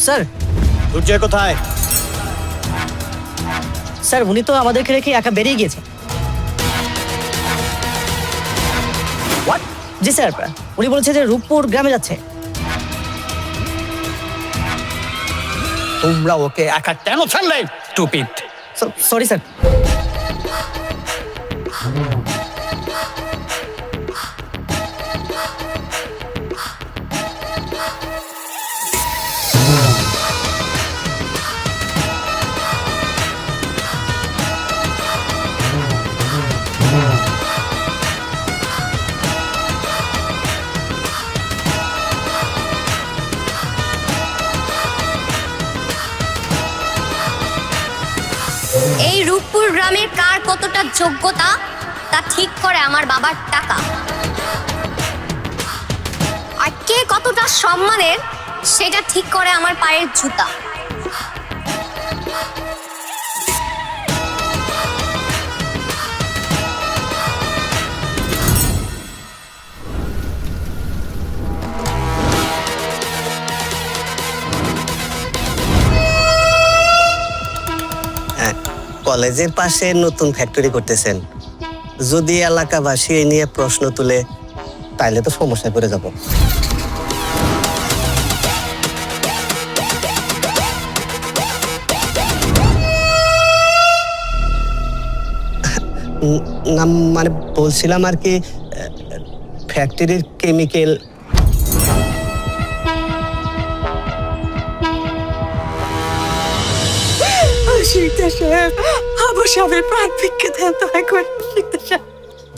Sir দুর্জয় কোথায়? Sir উনি তো আমাদেরকে রেখে একা বেরিয়ে গিয়েছে। হোয়াট? জি স্যার, উনি বলেছে যে রূপপুর গ্রামে যাচ্ছে। তোমরা ওকে একা কেন ছাড়লে? স্টুপিড। Sorry sir. এই রূপপুর গ্রামের কার কতটা যোগ্যতা তা ঠিক করে আমার বাবার টাকা, আর কে কতটা সম্মানের সেটা ঠিক করে আমার পায়ের জুতা। কলেজের পাশে নতুন ফ্যাক্টরি করতেছেন, যদি এলাকাবাসী এই নিয়ে প্রশ্ন তুলে তাইলে তো সমস্যায় পড়ে যাব। না মানে বলছিলাম আর কি, ফ্যাক্টরির কেমিক্যাল।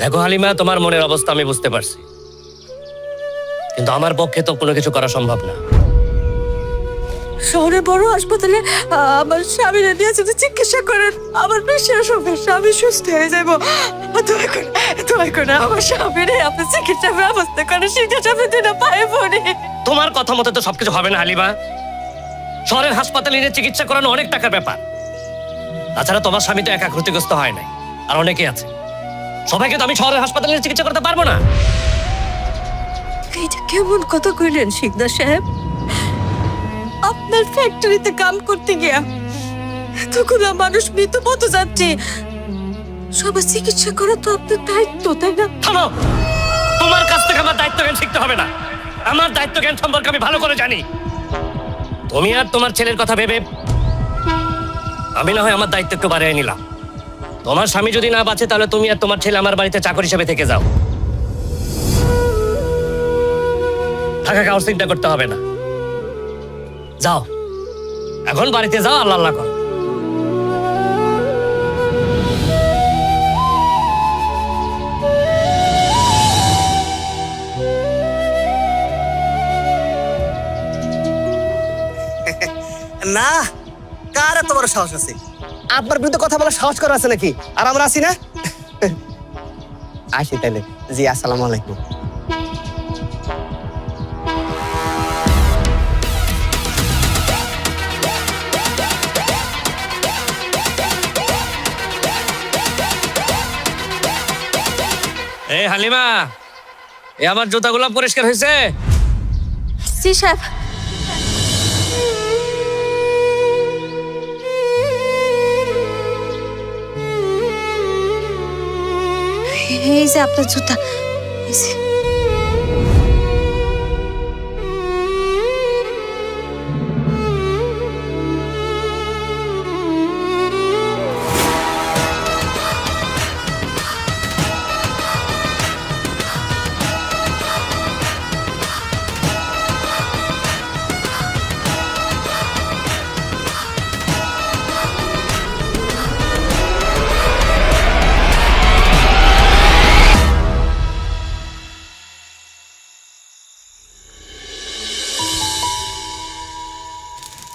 দেখো হালিমা, তোমার মনের অবস্থা আমি বুঝতে পারছি, কিন্তু আমার পক্ষে তো কোনো কিছু করা সম্ভব না। শহরে বড় হাসপাতালে আমার স্বামীর নিয়ে যদি চিকিৎসা করেন, আমার বিশ্বাস হবে স্বামী সুস্থ হয়ে যাবো। দয়া করে আমার স্বামীরে আপনি চিকিৎসা ব্যবস্থা করেন, সেটা আমি দিনে পায়ে পড়ি। তোমার কথা মতো তো সবকিছু হবে না হালিমা। শহরের হাসপাতালে নিয়ে চিকিৎসা করানো অনেক টাকার ব্যাপার। তাছাড়া তোমার স্বামী তো একা ক্ষতিগ্রস্ত হয় নাই, আর অনেকে আছে। সবাইকে তো আমি শহরের হাসপাতালে নিয়ে চিকিৎসা করতে পারবো না। এটা কেমন কথা কইলেন শিকদার সাহেব? আপনার ফ্যাক্টরিতে কাম করতে গিয়া এতগুলো মানুষ মৃত্যু পথ যাচ্ছে, সবার চিকিৎসা করা তো আপনার দায়িত্ব, তাই না? থামো, তোমার কাছ থেকে আমার দায়িত্ব জ্ঞান শিখতে হবে না। আমার দায়িত্ব জ্ঞান সম্পর্কে আমি ভালো করে জানি। তুমি আর তোমার ছেলের কথা ভেবে আমি না হয় আমার দায়িত্ব একটু বাড়িয়ে নিলাম। তোমার স্বামী যদি না বাঁচে, তাহলে তুমি আর তোমার ছেলে আমার বাড়িতে চাকর হিসেবে থেকে যাও। থাকা খাওয়ার চিন্তা করতে হবে না। যাও, এখন বাড়িতে যাও, আল্লাহ আল্লাহ করো। না, কার এত বড় সাহস আছে? আপনার বিরুদ্ধে কথা বলার সাহস করা আছে নাকি? আর আমরা আছি না? আসি তাইলে। জি, আসসালামু আলাইকুম। এই হালিমা, এ আমার জুতাগুলো পরিষ্কার হয়েছে? জি সাহেব। এই যে আপনার জুতা। এই যে।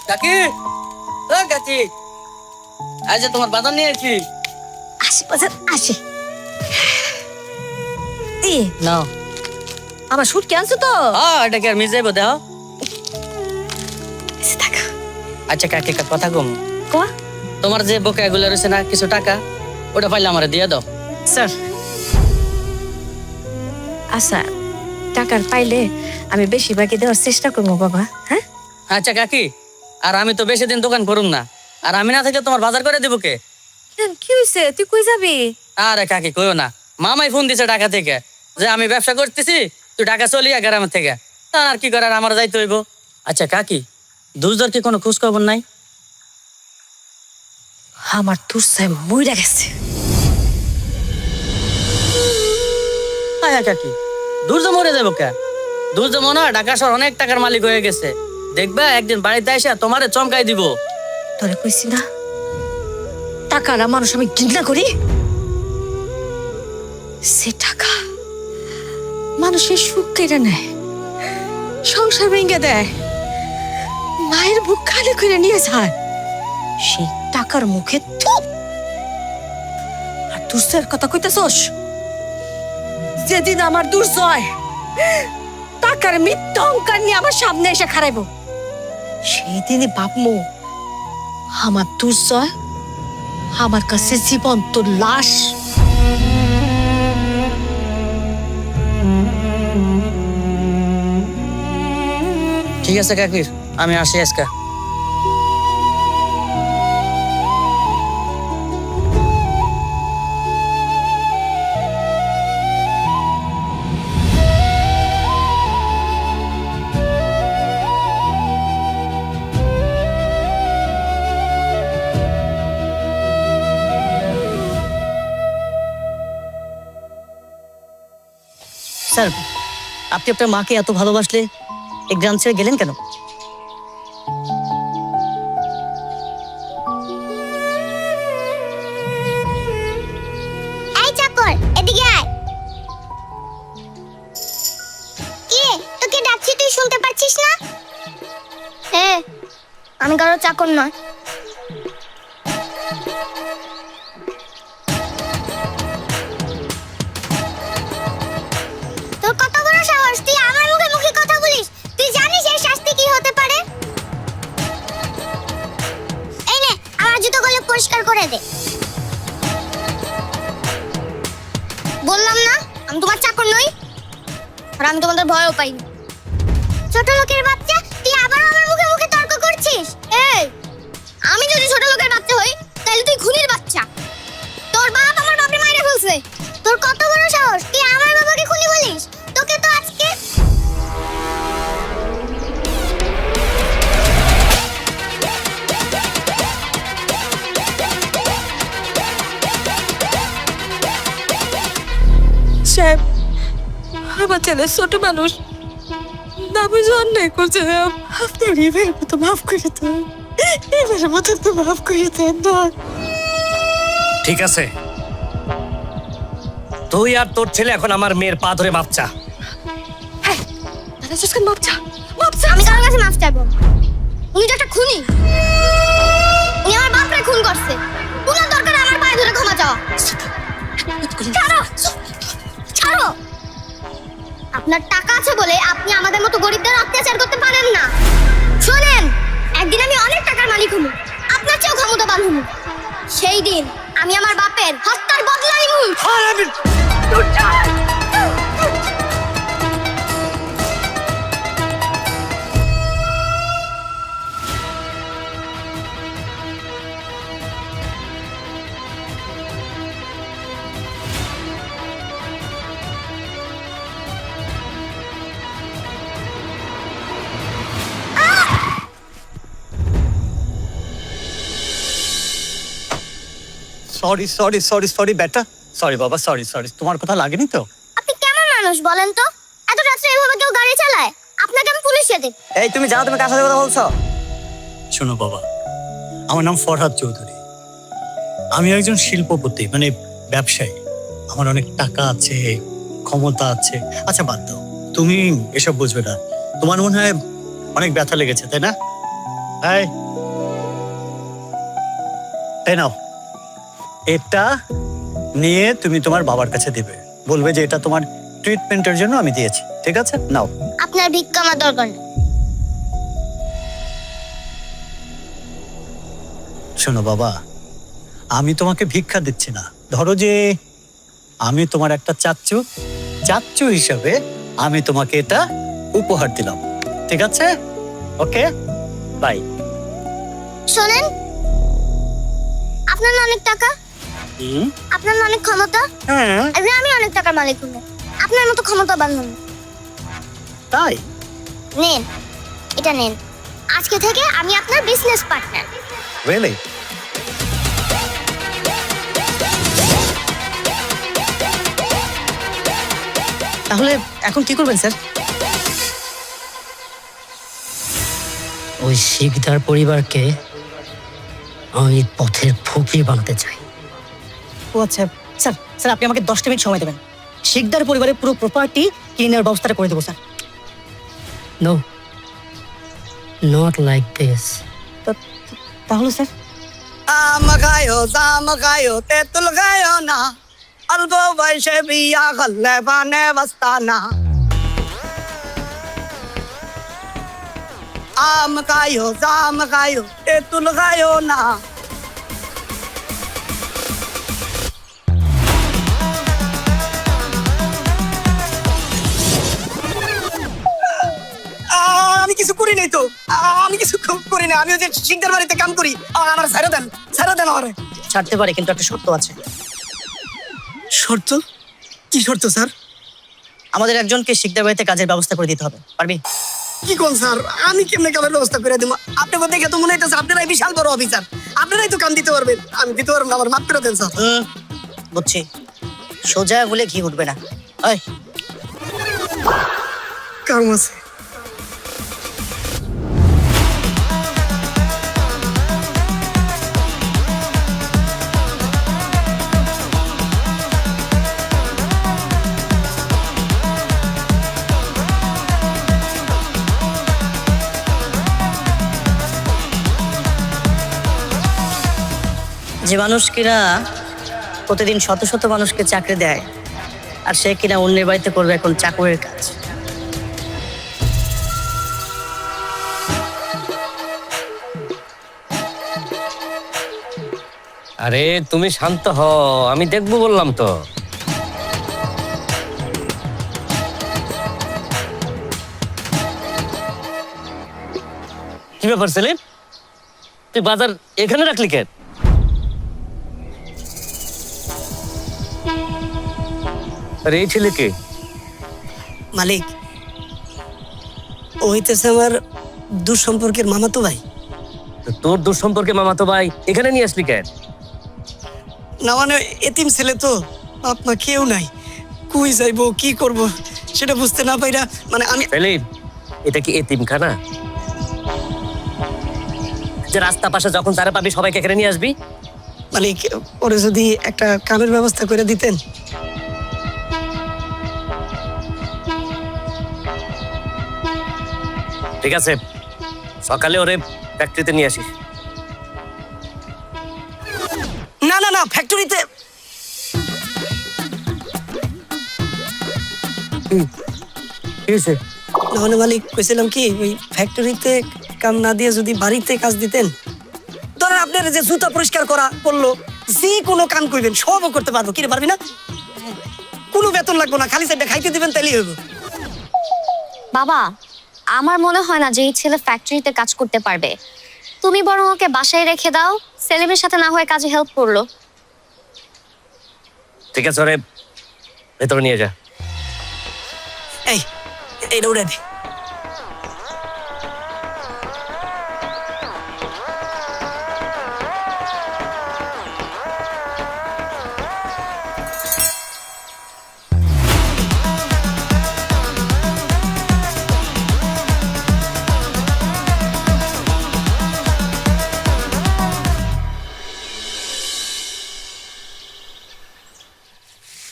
কাকি, ও কাকি, আজ তোমার বাজার নিয়ে এসেছি। আসি বাজার আসি। নাও। আমার শুট ক্যান্সেল তো। এটা কি আর মিস যাইব দাও? আচ্ছা কাকি, একটা কথা কম। তোমার যে বকেয়াগুলো রয়েছে না, কিছু টাকা, ওটা পাইলে আমারে দিয়ে দাও। স্যার। আচ্ছা, টাকার পাইলে আমি বেশিরভাগই দেওয়ার চেষ্টা করবো বাবা। হ্যাঁ আচ্ছা কাকি, আর আমি তো বেশি দিন দোকান করুম না, আর আমি না থেকে তোমার বাজার করে দিব কে? কেন কি হয়েছে, তুই কই যাবি? আরে কাকি কইও না, মামাই ফোন দিছে ঢাকা থেকে যে আমি ব্যবসা করতেছি, তুই ঢাকা চলিয়া গ্রামের থেকে। তা আর কি করার, আমার যাইতে হইব। আচ্ছা কাকি, দুজোর কি কোনো খোঁজ খবর নাই? আমার তুরসায় মইরা গেছে। আয়া কাকি, দুর্য মরে যাবো কে? দুর্য মনে হয় ঢাকা শহর অনেক টাকার মালিক হয়ে গেছে, দেখবা একদিন বাড়িতে এসে তোমারে চমকাই দিব। তোরে কইছি না টাকার মানুষ আমি ঘৃণা করি। সে টাকা মানুষের সুখ কেড়ে নেয়, সংসার ভেঙে দেয়, মায়ের বুক খালি করে নিয়ে যায়। সেই টাকার মুখে থু। আর দুর্জয়ের কথা কইতেছস? যেদিন আমার দুর্জয় টাকার মিথ্যা অহংকার নিয়ে আমার সামনে এসে খারাইব, সেই দিনই ভাবমু আমার দুর্জয় আমার কাছে জীবন্ত লাশ। ঠিক আছে কাকির, আমি আসি আজকে। স্যার, আপনি আপনার মাকে এত ভালোবাসলে এই গ্রাম ছেড়ে গেলেন কেন? এই চাকর, এদিকে আয়। কি তোকে ডাকছি, তুই শুনতে পাচ্ছিস না? হ্যাঁ, আমি কারো চাকর নয়। তোর কত বড় সাহস, তুই আমার মুখে মুখে কথা বলিস? তুই জানিস এর শাস্তি কি হতে পারে? এই নে, আমার জুতোগুলো পরিষ্কার করে দে। বললাম না আমি তোমার চাকর নই, আর আমি তোমাদের ভয়ও পাই না। ছোট লোকের বাচ্চা, তুই আবারও আমার মুখে মুখে তর্ক করছিস? এই, আমি যদি ছোট লোকের বাচ্চা হই তাহলে তুই খুনির বাচ্চা। তোর বাপ আমার বাপরে মাইরে ফেলছে। তোর কত বড় সাহস, তুই আমার বাবাকে খুনি বলিস? তোকে তো আজকে সাহেব, আমার ছেলে ছোট মানুষ, না বুঝে অন্যায় করছে। আপনার এবারের মতো মাফ করে দেন, এবারের মতো তো মাফ করে দেন না। ঠিক আছে, তুই আর তোর ছেলে এখন আমার মেয়ের পা ধরে মাপ চা। দাদা চুস্কান মাপ চা, মাপ চা। আমি কারোর কাছে মাফ চাইবো না। উনি তো একটা খুনি, উনি আমার বাপরে খুন করছে। উনার দরকার আমার পায়ে ধরে ক্ষমা চাওয়া। ছাড়ো, ছাড়ো। আপনার টাকা আছে বলে আপনি আমাদের মতো গরিবদের অত্যাচার করতে পারেন না। শোনেন, একদিন আমি অনেক টাকার মালিক হবো, আপনার চেয়েও ক্ষমতাবান হবো। সেই দিন আমি আমার বাপের হত্যার বদলা নিব। সরি সরি সরি সরি বেটা, সরি বাবা, সরি সরি। তোমার কথা লাগেনি তো? আপনি কেমন মানুষ বলেন তো? এত রাত্রে এভাবে কেউ গাড়ি চালায়? আপনাকে আমি পুলিশে দেব। এই তুমি জানো তুমি কার সাথে কথা বলছো? শোনো বাবা, আমার নাম ফরহাদ চৌধুরী। আমি একজন শিল্পপতি, মানে ব্যবসায়ী। আমার অনেক টাকা আছে, ক্ষমতা আছে। আচ্ছা বাদ দাও, তুমি এসব বুঝবে না। তোমার মনে হয় অনেক ব্যথা লেগেছে, তাই না? তাই নাও, এটা নিয়ে তুমি তোমার বাবার কাছে দিবে, বলবে যে এটা তোমার ট্রিটমেন্টের জন্য আমি দিয়েছি। ঠিক আছে, নাও। আপনার ভিক্ষা আমার দরকার নেই। শোনো বাবা, আমি তোমাকে ভিক্ষা দিচ্ছি না। ধরো যে আমি তোমার একটা চাচ্চু হিসাবে আমি তোমাকে এটা উপহার দিলাম। ঠিক আছে? ওকে, বাই। শোনেন, আপনার না অনেক টাকা, আপনার না অনেক ক্ষমতা, হ্যাঁ আর আমি অনেক টাকার মালিক হবো। আপনার মতো ক্ষমতা বান্ধব তাই নেন, এটা নেন। আজকে থেকে আমি আপনার বিজনেস পার্টনার। রিয়েলি তাহলে এখন কি করবেন স্যার? ওই শিকদার পরিবারকে আমি পথের ফকির বানাতে চাই। ও আচ্ছা স্যার, স্যার আপনি আমাকে 10 মিনিট সময় দেবেন। শিকদার পরিবারের পুরো প্রপার্টি কিনে নেওয়ার ব্যবস্থাটা করে দেবো sir. No, not like this. তাহলে স্যার আম খায়ো জাম খায়ো তেঁতুল খায়ো না, অল্প বয়সে বিয়া করলে বানে বস্তানা। আম খায়ো জাম খায়ো তেঁতুল খায়ো না। আমি কিছু করি নাই তো, আমি কিছু করি না। আমি ওই যে শিকদার বাড়িতে কাম করি। আমার ছেড়ে দেন, ছেড়ে দেন আমারে। ছাড়তে পারে, কিন্তু একটা শর্ত আছে। শর্ত? কি শর্ত স্যার? আমাদের একজনকে শিকদার বাড়িতে কাজের ব্যবস্থা করে দিতে হবে, পারবি? কি কোন স্যার? আমি কেমনে কামের ব্যবস্থা করে দিব? আপনাকে দেখে তো মনে হইতেছে আপনারাই বিশাল বড় অফিসার, আপনারাই তো কাম দিতে পারবেন। আমি দিতে পারবো না, আমার মাফ করে দেন স্যার। বুঝছি, সোজা হলে ঘি উঠবে না। ওই কাম আছে। যে মানুষ কিনা প্রতিদিন শত শত মানুষকে চাকরি দেয়, আর সে কিনা অন্যের বাড়িতে করবে এখন চাকরের কাজ। আরে তুমি শান্ত হও, আমি দেখবো বললাম তো। কি ব্যাপার সেলিম, তুই বাজার এখানে রাখলি কেন? আরে এই ছেলেকে মালিক, ও হইতেছে আমার দুঃসম্পর্কের মামাতো ভাই। তোর দূর সম্পর্কে মামাতো ভাই এখানে নিয়ে আসলি কেন? না মানে এতিম ছেলে তো, বাপ মা কেউ নাই, কই যাইবো কি করব সেটা বুঝতে না পাইরা মানে আমি। সেলিম, এটা কি এতিমখানা যে রাস্তা পাশে যখন তারা পাবি সবাইকে এখানে নিয়ে আসবি? মালিক, ওরে যদি একটা কামের ব্যবস্থা করে দিতেন। ঠিক আছে, সকালে ওরে ফ্যাক্টরিতে নিয়ে আসিস। না না না, ফ্যাক্টরিতে না মানে মালিক কইছিলাম কি, ওই ফ্যাক্টরিতে কাম না দিয়ে যদি বাড়িতে কাজ দিতেন। ধরেন আপনার যে জুতা পরিষ্কার করা করলো, যে কোনো কাম করবেন সবও করতে পারবো। কি রে, পারবি না? কোনো বেতন লাগবে না, খালি সেটা খাইতে দিবেন তাইলেই হইব। বাবা, আমার মনে হয় না যে এই ছেলে ফ্যাক্টরিতে কাজ করতে পারবে। তুমি বরং ওকে বাসায় রেখে দাও, সেলিমের সাথে না হয় কাজে হেল্প করলো। ঠিক আছে, ওরে ভেতরে নিয়ে যা। এই এইটা উড়ে দে।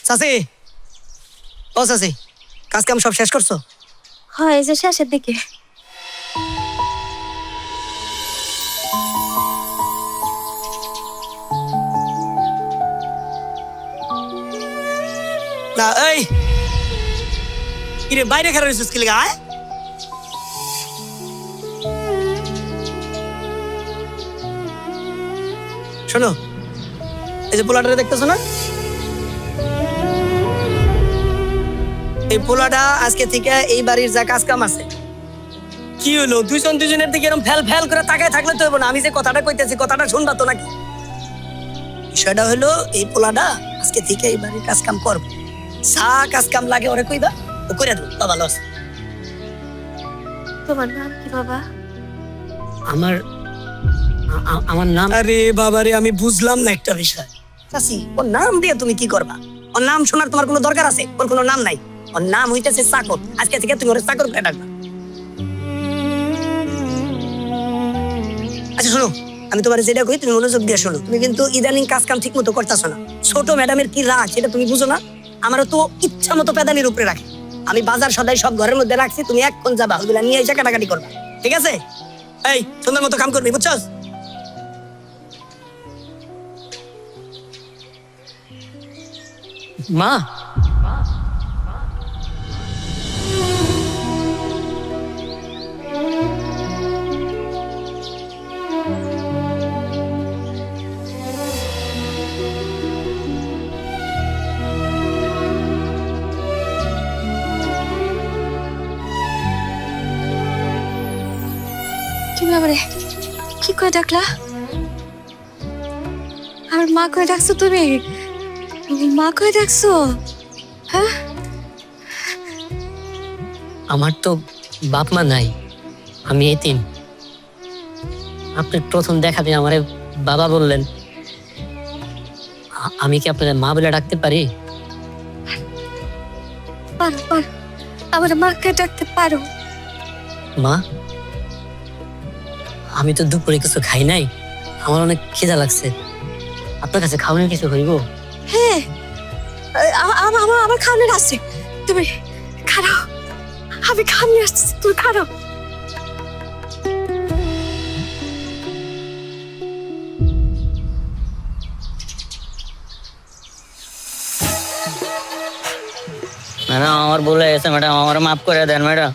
চাচি, ও চাচি, কাজ কাম সব শেষ করছো? হয় যে শেষের দিকে। না এই কিরে, বাইরে খেলা রয়েছিস কি লিগা? আয় শোনো, এই যে পোলাটা দেখতেছো না, এই পোলাটা আজকে থেকে এই বাড়ির যা কাজ কাম আছে কি হলো দুইজন দুজনের দিকে এরকম ফেল ফেল করে তাকায় থাকলে তো হইব না। আমি যে কথাটা কইতেছি কথাটা শুনবা তো নাকি? বিষয়টা হলো এই পোলাটা আজকে থেকে এই বাড়ির কাজ কাম করবো। সা কাজ কাম লাগে ওরে কইবা ও করে দেবো। বাবা লস। তোমার নাম কি বাবা? আমার আমার নাম, আরে বাবারে আমি বুঝলাম না একটা বিষয়। চাচি ওর নাম দিয়ে তুমি কি করবা? ওর নাম শোনার তোমার কোনো দরকার আছে? ওর কোনো নাম নাই। ওর নাম হইতেছে চাকর। আজকে থেকে তুমি ওর চাকর করে ডাকবা। আচ্ছা শোনো, আমি তোমার যেটা কই তুমি মনোযোগ দিয়ে শোনো। তুমি কিন্তু ইদানিং কাজ কাম ঠিক মতো করতেছো না। ছোট ম্যাডামের কি রাগ সেটা তুমি বুঝো না? আমারও তো ইচ্ছা মতো পেদানির উপরে রাখে। আমি বাজার সদাই সব ঘরের মধ্যে রাখছি, তুমি এখন যাবা ওগুলা নিয়ে এসে কাটাকাটি করবা, ঠিক আছে? এই সুন্দর মতো কাম করবি, বুঝছস? মা, তুমি আমারে কি করে ডাকলা? আমার মা করে ডাকছো তুমি? মা করে ডাকছো? হ্যাঁ, আমার তো বাপ মা নাই, আমি এতিম। আপনি প্রথম দেখাতে আমারে বাবা বললেন, আমি কি আপনাদের মা বলে ডাকতে পারি? পারো পারো, আমার মাকে ডাকতে পারো। মা, আমি তো দুপুরে কিছু খাই নাই, আমার অনেক খিদা লাগছে। আপনার কাছে খাওয়ানোর কিছু হইব? হ্যাঁ, আমার খাওয়ানোর আছে। তুমি খারাও, আমি খাওয়ানি আসছি, তুমি খারাও। ম্যাডাম আমার ভুল হয়ে গেছে ম্যাডাম, আমার মাফ করে দেন ম্যাডাম।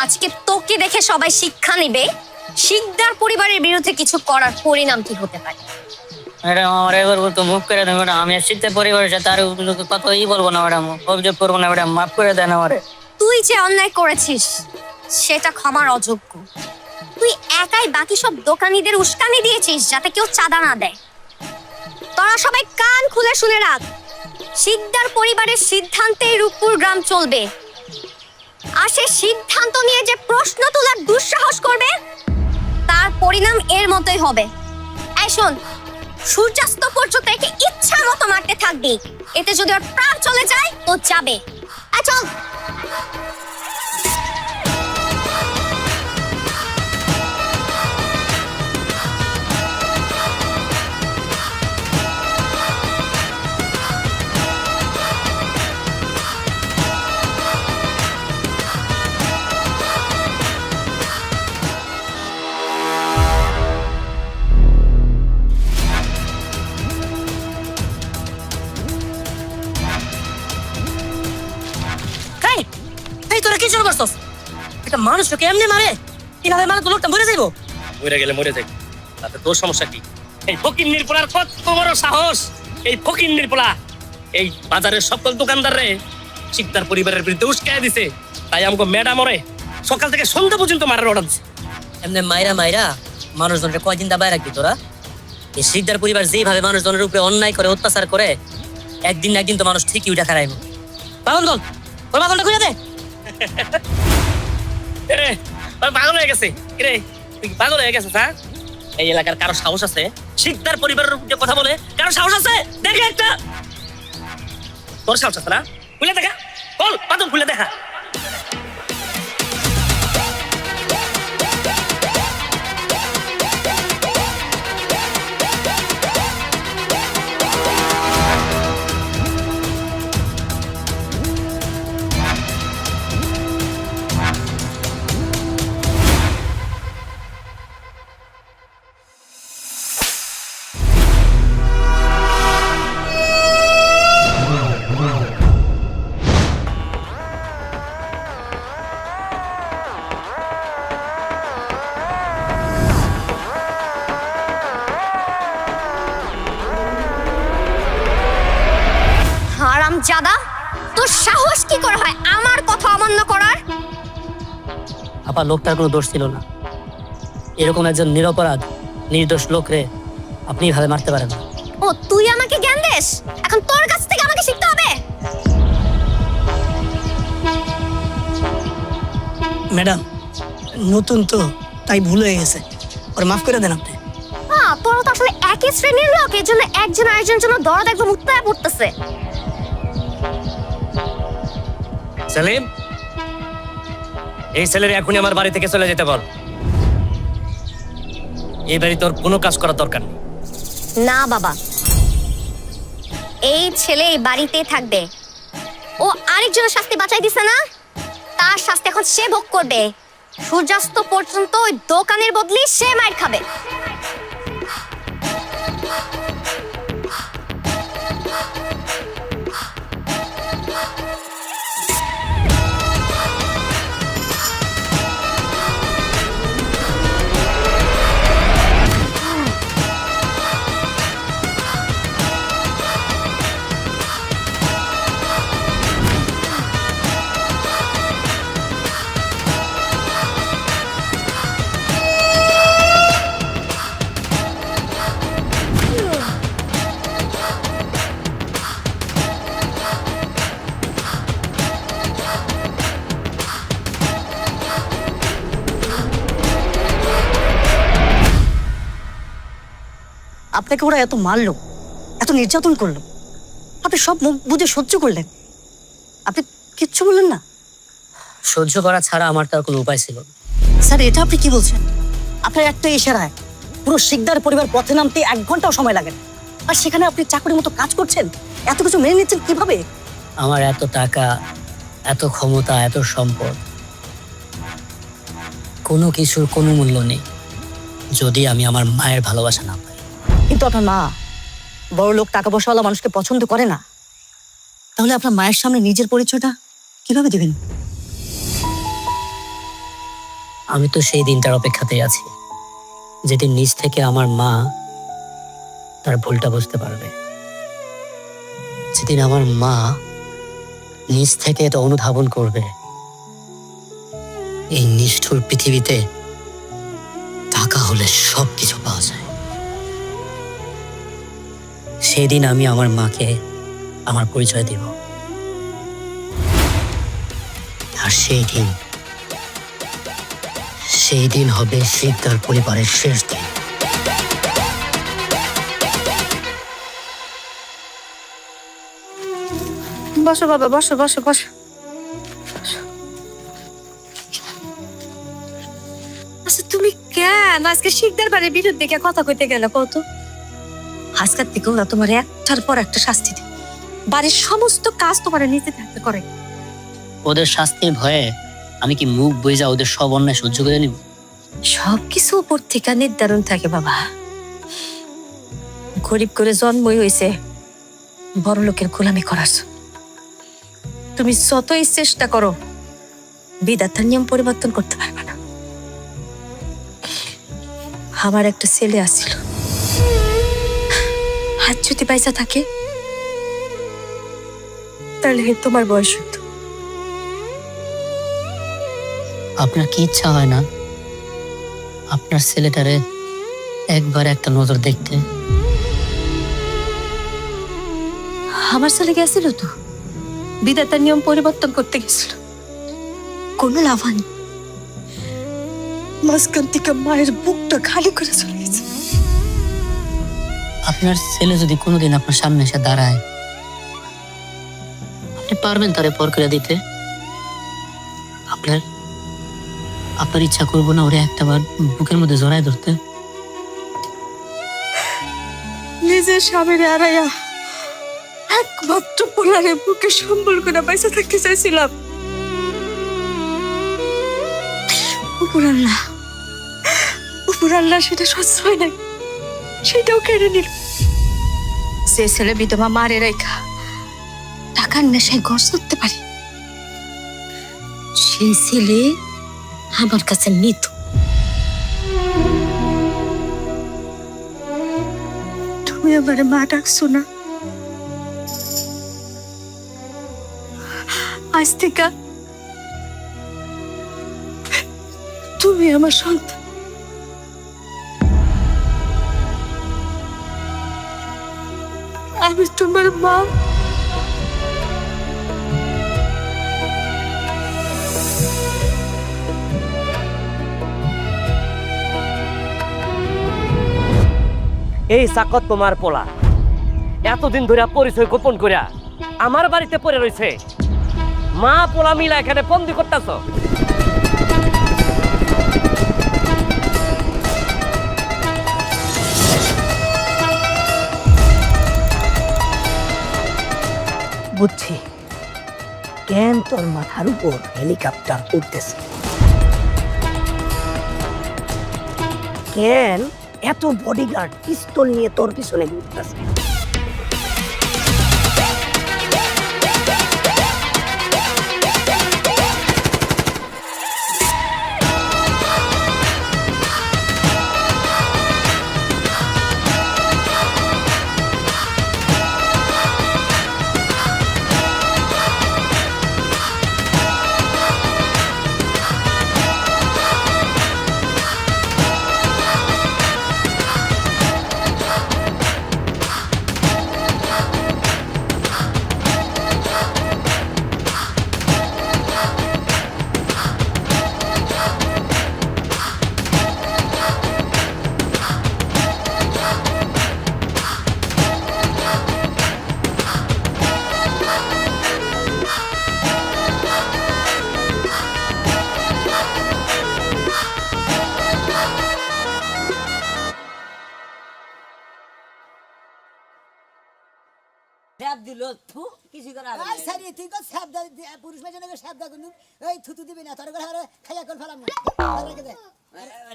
আজকে তোকে দেখে সবাই শিক্ষা নেবে শিকদার পরিবারের বিরুদ্ধে কিছু করার পরিণাম কি হতে পারে। ম্যাডাম আমার এবার তো মুখ করে দেন ম্যাডাম, আমি শীতের পরিবারের সাথে আর কথাই বলবো না ম্যাডাম, অভিযোগ করবো না ম্যাডাম, মাফ করে দেন আমারে। তুই যে অন্যায় করেছিস সেটা ক্ষমার অযোগ্য। তুই একাই বাকি সব দোকানীদের উস্কানি দিয়েছিস যাতে কেউ চাঁদা না দেয়। তোরা সবাই কান খুলে শুনে রাখ, শিকদার পরিবারের সিদ্ধান্তে রূপপুর গ্রাম চলবে। আর সে সিদ্ধান্ত নিয়ে যে প্রশ্ন তোলার দুঃসাহস করবে তার পরিণাম এর মতোই হবে। এই শোন, সূর্যাস্ত পর্যন্ত একে ইচ্ছা মতো মারতে থাকবি, এতে যদি ওর প্রাণ চলে যায় ও যাবে। চল। এই তোরা কি শুরু করছস? একটা মানুষকে এমনি মারে? কিভাবে মানে তো লোকটা মরে যাইবো? মরে গেলে মরে যাক, তাতে তোর সমস্যা কি? এই ফকিন্নির পোলার কত বড় সাহস! এই ফকিন্নির পোলা এই বাজারের সকল দোকানদার রে শিকদার পরিবারের বিরুদ্ধে উস্কায় দিছে। তাই আমাকে ম্যাডাম ওরে সকাল থেকে সন্ধ্যা পর্যন্ত মারার অর্ডার দিছে। এমনি মাইরা মাইরা মানুষজনকে কয়দিন দাবায় রাখবি তোরা? এই শিকদার পরিবার যেভাবে মানুষজনের উপরে অন্যায় করে, অত্যাচার করে, একদিন না একদিন তো মানুষ ঠিকই উঠা খারাইব। পাগল দল, ওর পাগলটা খুঁজে দে। এরে ওই পাগল হয়ে গেছে। এরে তুই কি পাগল হয়ে গেছিস? হ্যাঁ, এই এলাকার কারো সাহস আছে শিকদার পরিবারের উপরে কথা বলে? কারো সাহস আছে? দেখে একটা, তোর সাহস আছে না? খুলে দেখা, বল পাতল খুলে দেখা। হারামজাদা, তোর সাহস কি করে হয় আমার কথা অমান্য করার? আপা লোকটার কোনো দোষ ছিল না। এরকম একজন নিরপরাধ নির্দোষ লোকরে আপনি ভাবে মারতে পারেন না। ও তুই আমাকে জ্ঞান দেস, এখন তোর কাছ থেকে আমাকে শিখতে হবে। ম্যাডাম নতুন তো তাই ভুল হয়ে গেছে, ওর মাফ করে দেন আপনি। হ্যাঁ, তোরা তো আসলে একই শ্রেণীর লোক, এর জন্য একজন আরেকজনের জন্য দরদ একদম উত্তায় পড়তেছে। সেলিম, এই ছেলের এখনই আমার বাড়ি থেকে চলে যেতে বল। এই বাড়ি তোর কোনো কাজ করার দরকার নেই। না বাবা, এই ছেলে এই বাড়িতেই থাকবে। ও আরেকজনের শাস্তি বাঁচাই দিছে না, তার শাস্তি এখন সে ভোগ করবে। সূর্যাস্ত পর্যন্ত ওই দোকানের বদলি সে মাইর খাবে। আপনাকে ওরা এত মারলো, এত নির্যাতন করলো, আপনি সব মুখ বুঝে সহ্য করলেন, আপনি কিচ্ছু বললেন না? সহ্য করা ছাড়া আমার তার কোনো উপায় ছিল না। স্যার এটা আপনি কি বলছেন? আপনার একটা ইশারায় পুরো শিকদার পরিবার পথে নামতে 1 ঘন্টাও সময় লাগে না, আর সেখানে আপনি চাকরির মতো কাজ করছেন, এত কিছু মেনে নিচ্ছেন কিভাবে? আমার এত টাকা, এত ক্ষমতা, এত সম্পদ, কোনো কিছুর কোনো মূল্য নেই যদি আমি আমার মায়ের ভালোবাসা না পাই। কিন্তু আপনার মা বড় লোক টাকা পয়সাওয়ালা মানুষকে পছন্দ করে না, তাহলে আপনার মায়ের সামনে নিজের পরিচয়টা কিভাবে দিবেন? আমি তো সেই দিনটার অপেক্ষাতেই আছি, যেদিন নিজ থেকে আমার মা তার ভুলটা বুঝতে পারবে, যেদিন আমার মা নিজ থেকে এটা অনুধাবন করবে এই নিষ্ঠুর পৃথিবীতে টাকা হলে সবকিছু পাওয়া যায়। সেদিন আমি আমার মাকে আমার পরিচয় দেব, আর সেই দিন হবে শিকদার পরিবারের শেষ দিন। বসো বাবা, বসো বসো বসো। আচ্ছা তুমি কেন আজকে শিকদার বাড়ির বিরুদ্ধে কে কথা কইতে গেলে কত? আজকের থেকে ওরা তোমার একটার পর একটা শাস্তি দেবে, বাড়ির সমস্ত কাজ তোমার নিজে থাকতে করে। ওদের শাস্তির ভয়ে আমি কি মুখ বুঝা ওদের সব অন্যায় সহ্য করে নিব? সবকিছু উপর থেকে নির্ধারণ থাকে বাবা। গরিব করে জন্মই হয়েছে বড় লোকের গোলামি করার জন্য। তুমি যতই চেষ্টা করো বিধাতার নিয়ম পরিবর্তন করতে পারবে না। আমার একটা ছেলে আসছিল, আজ যদি পয়সা থাকে তাহলে তোমার বয়স হতো। আপনার কি ইচ্ছা হয় না আপনার ছেলেটারে একবার একটা নজর দেখতে? আমার ছেলে গেছিল তো, বিধাতার নিয়ম পরিবর্তন করতে গেছিল, কোনো লাভ হয়নি। মাঝখান থেকে মায়ের বুকটা খালি করে চলে গেছে। আপনার ছেলে যদি কোনোদিন আপনার সামনে এসে দাঁড়ায়, আপনি পারবেন তারে পর করে দিতে? আপনার ইচ্ছা করবো না ওরে একটাবার বুকের মধ্যে জড়ায় ধরতে? নিজের স্বামীর হারাইয়া একমাত্র পোলারে বুকে সম্বল করে পয়সা থাকতে চাইছিলাম। উপর আল্লাহ সেটা সহ্য হয় নাই, সেটাও কেড়ে নিল। সে ছেলে বিধবা মারে রেখা টাকার নেশায় ঘর করতে পারে, সেই ছেলে আমার কাছে নিত। তুমি আমার মা ডাকছো না, আজ থেকে তুমি আমার সন্তান। আমি তোমার মা। এই চাকত তোমার পোলা এতদিন ধরে পরিচয় গোপন করিয়া আমার বাড়িতে পড়ে রয়েছে, মা পোলা মিলা এখানে বন্দি করতেছ। বুঝছি কেন তোর মাথার উপর হেলিকপ্টার উঠতেছে, কেন এত বডিগার্ড পিস্তল নিয়ে তোর পিছনে ঘুরতেছে। দিল থু কিছু করা হবে না সারি তুই কো সাব পুরুষ মেজনে সাব দা গুনু এই থুতু দিবি না তোর ঘরে খাইয়া কল ফেলাম না লাগে দে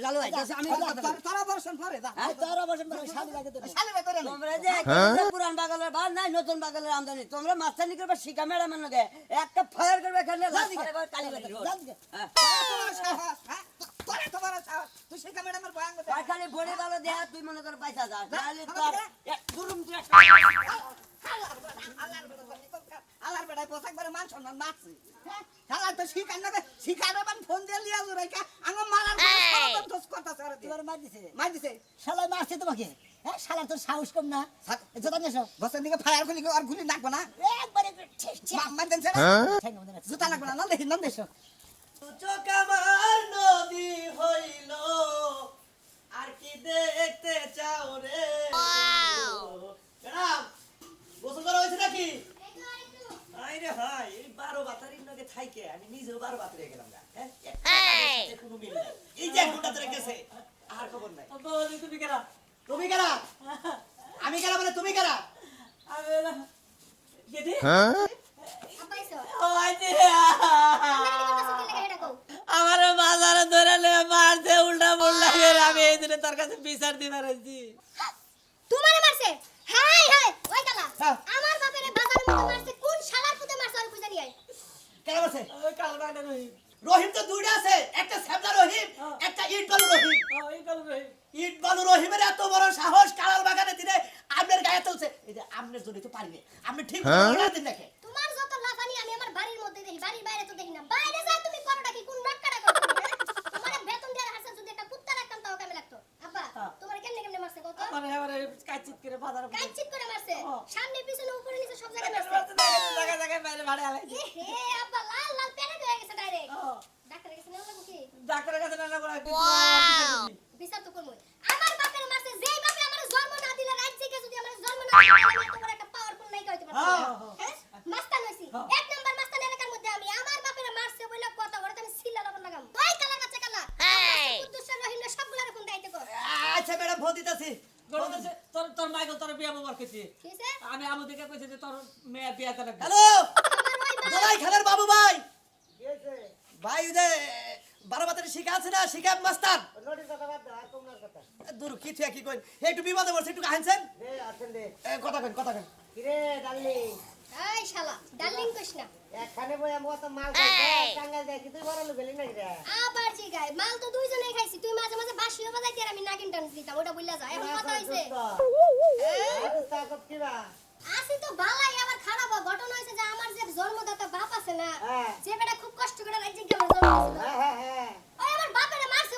লালু ভাই আমি তোরা বর্ষণ পরে দা তোরা বর্ষণ পরে শালি লাগে তোর শালি করে তোমরা যে পুরান বাগালের বাল নাই নতুন বাগালের আমদানি তোমরা মাস্টারনি করবে শিকা ম্যাডামের লগে একটা ফায়ার করবে এখানে কালি লাগে তোরা তোমার তুই শিকা ম্যাডামের বয়াঙ্গ দে খালি বড়ি ভালো দেয়া তুই মনে কর পয়সা যা খালি তোর দুরুম তুই আল্লাহর বেটায় পোশাক পরে মান সম্মান মারছি শালা তো শিকারে বান ফোন দিয়ে লিয়া জুরাইকা আঙ্গ মারার কথা করে তোর মার দিছে শালা মারছে তোমাকে হ্যাঁ শালা তোর সাহস কম না জোতা নেছো বসের দিকে ফায়ার করলি আর গুলি লাগবে না একবারে মার দেন জুতা লাগবে না দেখি নাম দেছো চোখ আমার নদী হইল আর কি দেখতে চাও রে ম্যাডাম গোসল করা হয়েছে নাকি আইরে ভাই এই 12 বাতারির লগে থাইকে আমি নিজেও 12 বাতারে গেলাম না হ্যাঁ কোনো মিল নাই এই যে ঘন্টা ধরে গেছে আর খবর নাই তুমি কেরা আমি কেরা মানে তুমি কেরা আমি না গেদি হ্যাঁ আপাইছো ও আইছে আমার বাজারে ধরে লে মারতে উল্টা মোল্লা করে আমি এই দিনে তোর কাছে বিচার দিবার আইছি তোমারে মারছে হাই হাই ওই কালা আমার বাপেরে বাজারের মধ্যে মারছে কোন শালার পুতে মারছে আর খুঁজে নিয়ে আয় কেন মারছে ওই কালা বাগনা রহিম তো দুইটা আছে একটা সাবলা রহিম একটা ইট বালু রহিম ইট বালু রহিমের এত বড় সাহস কালাল বাগানে দিনে আপনার গায়ে তুলছে এই যে আপনার জন্য তো পারিনি আপনি ঠিক বলা দিন দেখে তোমার যত লাফানি আমি আমার বাড়ির মধ্যে দেখি বাড়ির বাইরে তো দেখি না বাইরে যা তুমি করোটা কি কোন নাটকাটা করো তোমার বেতন দেওয়ার হাসা যদি একটা কুত্তা রাখতাম তাও কেমন লাগতো আব্বা তোমার কেমনে মারছে কত আমারে কাচিত করে বাজার কাচিত করে মারছে সামনে পিছনে উপরে নিচে সব জায়গায় মারছে জায়গায় বাইরে ভাড়া আলাই হে আব্বা লাল লাল পেরে হয়ে গেছে ডাইরেক্ট ডাক্তারের কাছে নেওয়া লাগবে কি ডাক্তারের কাছে না বলা বিচার তো করবো আমার বাপের মারছে যেই বাপে আমার জন্ম না দিলে রাজ্যকে যদি আমার জন্ম না দিলে তোমার একটা পাওয়ারফুল নায়িকা হইতে পারতো হ্যাঁ মাস্তান হইছি এক নাম্বার মাস্তান এলাকার মধ্যে আমি আমার বাপের মারছে বলে কথা ওরে আমি সিলা লাগাম লাগাম ওই কালা কাচ্চা কালা কুদ্দুসের রহিমে সবগুলা রকম দায়িত্ব কর আচ্ছা ম্যাডাম ভোট দিতাছি তোর মাইকেল তোর বিয়া ববার কইছি কিছে আমি আমু দিকে কইছি যে তোর মেয়ে বিয়া করে হ্যালো দলাই খানের বাবু ভাই ভাই দে 12 বাতারে শিখা আছে না শিখাব মাস্টার নোটিস কথা বাদ দাও আর তোমার কথা দূর কি ঠিক কি কই একটু বিপদে পড়ছে একটু আনছেন দে আছেন দে কথা কই কি রে ডার্লিং এই শালা ডার্লিং কইছ না এখানে বই আমি তো মাল খাই টাঙ্গাল দেই তুই বড় লোক গেলি না রে আবার জি গায় মাল তো দুইজনেই খাইছি তুই মাঝে মাঝে বাসিও বাজাইতে আর আমি নাগিন টান দিতাম ওটা বইলা যা এখন কথা হইছে তাকত কিবা আসি তো বালাই আবার খারাপ ঘটনা হইছে যে আমার যে জন্মদাতা বাপ আছে না যে বেটা খুব কষ্ট করে রাজ্যে গেল জন্ম হ্যাঁ ওই আমার বাপেরে মারছে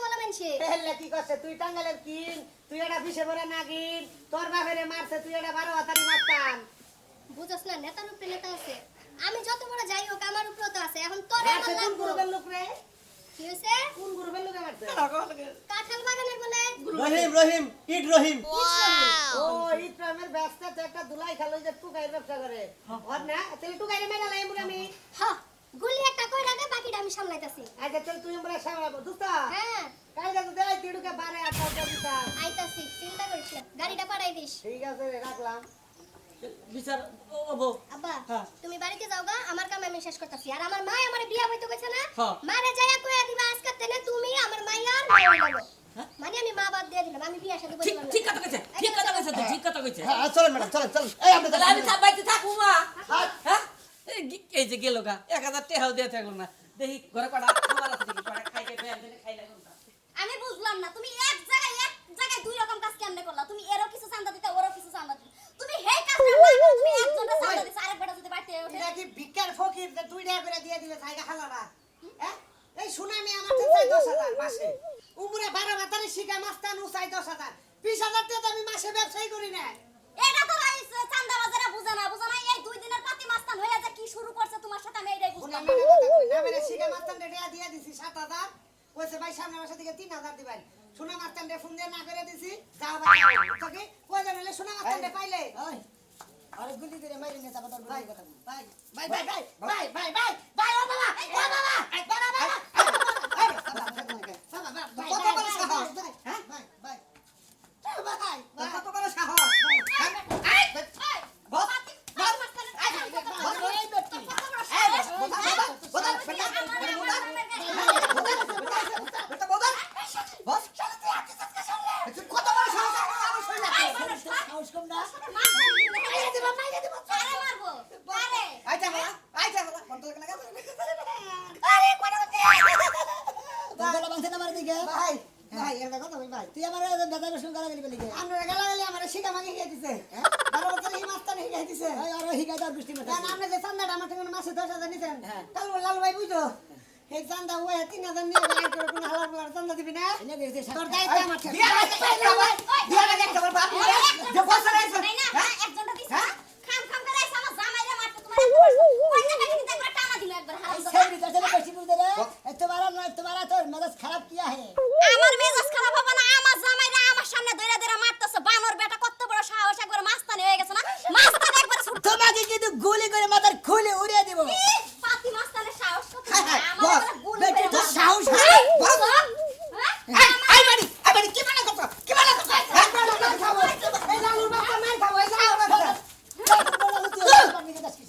টাঙ্গাইলে কি করছে? তুই টাঙ্গাইলের কিন, তুই এটা বিষে ভরে নাগিন, তোর বাপেরে মারছে, তুই এটা 12 হাতারি মারতাম। বুঝছ না নেতার উপরে নেতা আছে আমি যত বড় যাই হোক আমার উপরে তো আছে এখন তোর মারছে কোন গ্রুপের লোক রে? কি হইছে কোন গ্রুপের লোকে মারছে? কাঁঠাল বাগানের বলে রহিম ঈদ রহিম ও ইত্রামের ব্যস্তা তো একটা দুলাই খালো যে টুকাই ব্যবসা করে। ওর না তাহলে টুকাইরে মেলা লাই আমি। হ্যাঁ গুলি একটা কই রাখে বাকিটা আমি সামলাইতাছি আগে চল তুই আমরা সামলাবো দোস্ত। হ্যাঁ কাল যাতে দেই তিড়ুকে 12 8 টাকা দিতা। আইতাছি চিন্তা করিস না গাড়িটা পাঠাই দিস ঠিক আছে রে, রাখলাম। বিচার ও বউ আব্বা হ্যাঁ। তুমি বাড়িতে যাও গা আমার কাম আমি শেষ করতেছি আর আমার মা আমার বিয়া হইতে কইছে না হ্যাঁ। মারে যাইয়া কইয়া দিবা আজকে তেনে তুমি আমার মাইয়ার মাইয়া লাগো মানে আমি মা বাদ দিয়ে দিলাম আমি বিয়া শাদী ঠিক করতে ঠিক কথা কইছে ঠিক কথা কইছে তো ঠিক কথা কইছে হ্যাঁ চলেন ম্যাডাম চলেন চলেন এই আপনি তাহলে আমি বাইতে থাকবো মা হ্যাঁ এই যে গেল গা 1000 টাকাও দিয়ে থাকলো না দেখি ঘরে কটা খাবার আছে দেখি কটা খাইতে খাই লাগো আমি বুঝলাম না তুমি এক জায়গায় দুই রকম কাজ কেমনে করলা তুমি এরও কিছু চান্দা দিতে ওরও কিছু চান্দা দিতে তুমি হেই কাজটা না করে তুমি একজনটা চান্দা দিছ আরেক বেটা যদি বাড়তে ওঠে এটা কি ভিক্ষার ফকির যে 2 টাকা করে দিয়ে দিবে জায়গা খালারা? হ্যাঁ এই সুনামি আমার তো চাই 10,000 মাসে। উপরে 12 বাতারে শিকা মাস্তান উচাই 10,000 20,000 টাকা তো আমি মাসে ব্যবসায়ী করি না। এটা তো রাইস চান্দা বাজারে বুঝা না এই দুই দিনের পাতি মাস্তান হইয়া যে কি শুরু করছে তোমার সাথে আমি এইটাই বুঝলাম সুনামি কথা কই না মেরে শিকা মাস্তান টাকা দিয়ে দিছি 7,000 কইছে ভাই সামনে মাসে থেকে 3,000 দিবেন। সোনা মাস্তান রে ফোন দিয়ে না করে দিছি যাও ভাই তোকে কই জানলে সোনা মাস্তান রে পাইলে ওই আরে গুলি করে মাইরে নেতা কথা ভাই কথা ভাই ভাই ভাই ভাই ভাই ভাই ভাই ভাই ও বাবা ও বাবা কত বড় সাহস হ্যাঁ ভাই ভাই ভাই কত বড় সাহস ভাই বস একজনটা দিছ